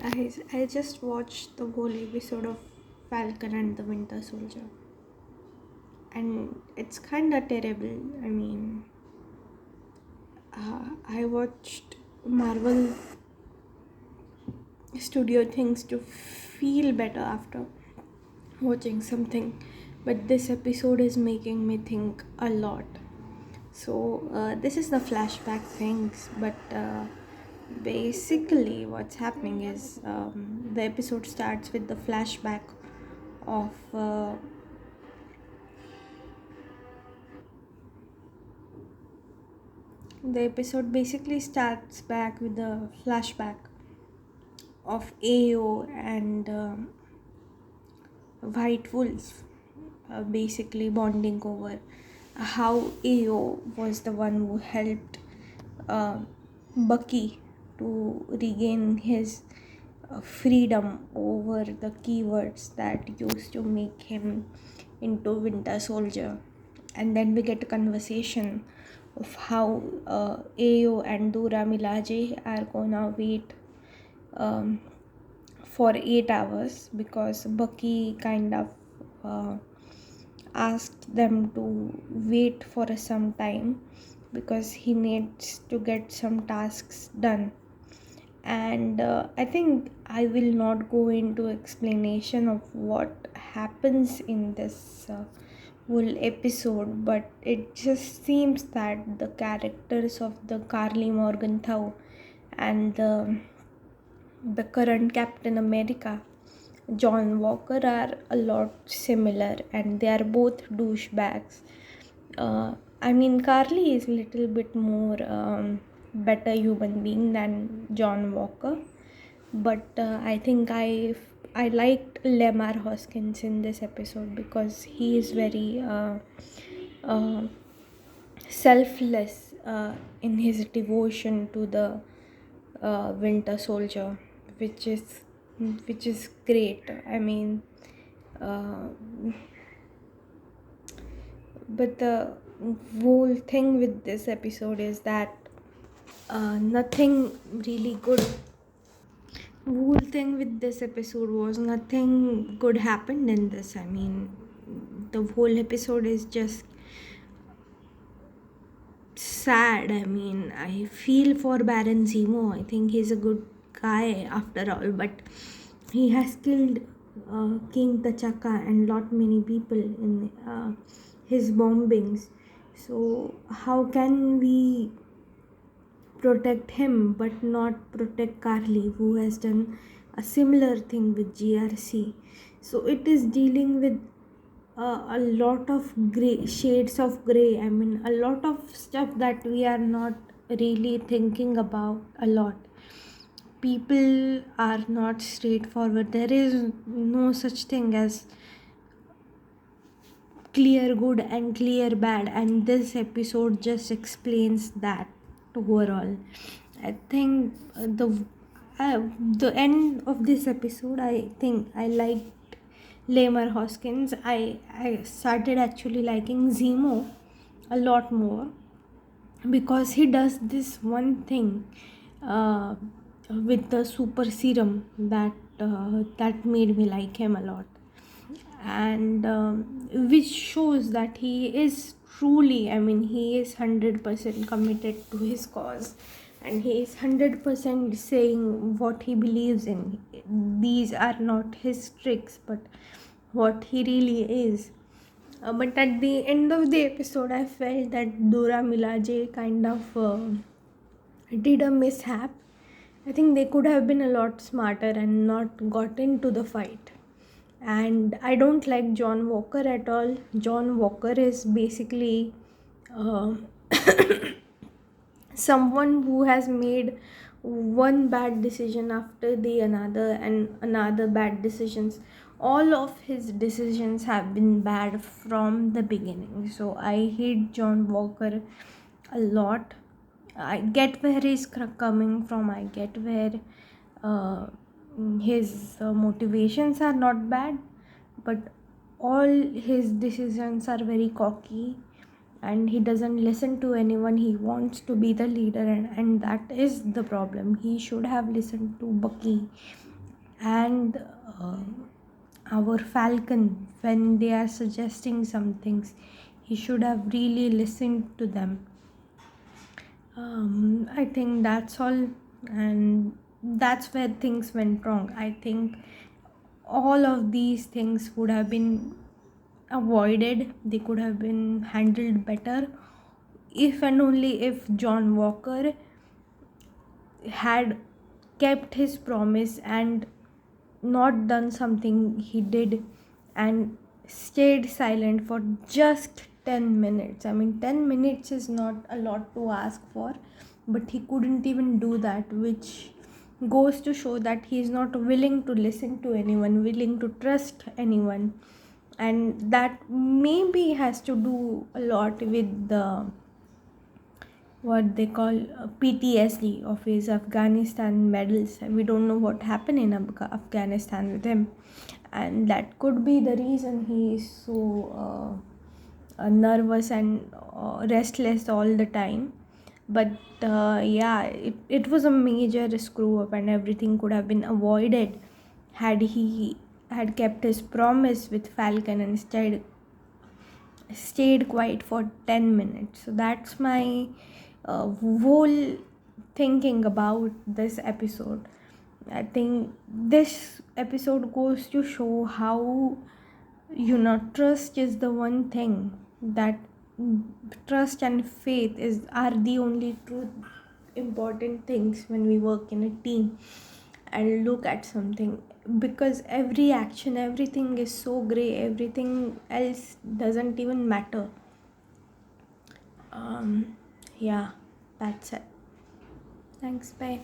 I just watched the whole episode of Falcon and the Winter Soldier, and it's kind of terrible. I mean, I watched Marvel Studio things to feel better after watching something, but this episode is making me think a lot. So, this is the flashback things, but basically, what's happening is the episode starts with the flashback of the episode basically starts back with the flashback of AO and White Wolf basically bonding over how AO was the one who helped uh, Bucky to regain his freedom over the keywords that used to make him into Winter Soldier. And then we get a conversation of how AO and Dora Milaje are gonna wait um, for 8 hours because Bucky kind of uh, asked them to wait for some time because he needs to get some tasks done. And I think I will not go into explanation of what happens in this whole episode, but it just seems that the characters of the Carly Morgenthau and the current Captain America, John Walker, are a lot similar, and they are both douchebags. I mean, Carly is a little bit more better human being than John Walker, but I think I liked Lemar Hoskins in this episode because he is very uh, selfless in his devotion to the Winter Soldier, which is which is great. I mean, uh, but the whole thing with this episode is that nothing really good. Whole thing with this episode was nothing good happened in this. I mean, the whole episode is just sad. I mean, I feel for Baron Zemo. I think he's a good guy after all, but he has killed King T'Chaka and lot many people in his bombings. So how can we protect him but not protect Carly, who has done a similar thing with GRC? So it is dealing with a lot of gray shades of gray. I mean, a lot of stuff that we are not really thinking about a lot. People are not straightforward. There is no such thing as clear good and clear bad, and this episode just explains that overall. I think the end of this episode, I think I liked Lemar Hoskins. I started actually liking Zemo a lot more because he does this one thing uh, with the super serum that made me like him a lot, and which shows that he is truly, I mean, he is 100% committed to his cause, and he is 100% saying what he believes in. These are not his tricks, but what he really is. But at the end of the episode, I felt that Dora Milaje kind of did a mishap. I think they could have been a lot smarter and not got into the fight. And I don't like John Walker at all. John Walker is basically uh, someone who has made one bad decision after the another and another bad decisions. All of his decisions have been bad from the beginning, so I hate John Walker a lot. I get where he's coming from. I get where uh, his motivations are not bad, but all his decisions are very cocky, and he doesn't listen to anyone. He wants to be the leader, and that is the problem. He should have listened to Bucky and our falcon, when they are suggesting some things, he should have really listened to them. I think that's all, and that's where things went wrong. I think all of these things would have been avoided, they could have been handled better if and only if John Walker had kept his promise and not done something he did and stayed silent for just 10 minutes. I mean, 10 minutes is not a lot to ask for, but he couldn't even do that, which goes to show that he is not willing to listen to anyone, willing to trust anyone. And that maybe has to do a lot with the what they call PTSD of his Afghanistan medals. We don't know what happened in Afghanistan with him, and that could be the reason he is so nervous and restless all the time. But yeah, it was a major screw up, and everything could have been avoided had he had kept his promise with Falcon and stayed quiet for 10 minutes. So that's my whole thinking about this episode. I think this episode goes to show how, trust is the one thing that trust and faith are the only true important things when we work in a team and look at something, because every action, everything is so gray, everything else doesn't even matter. Yeah, that's it. Thanks, bye.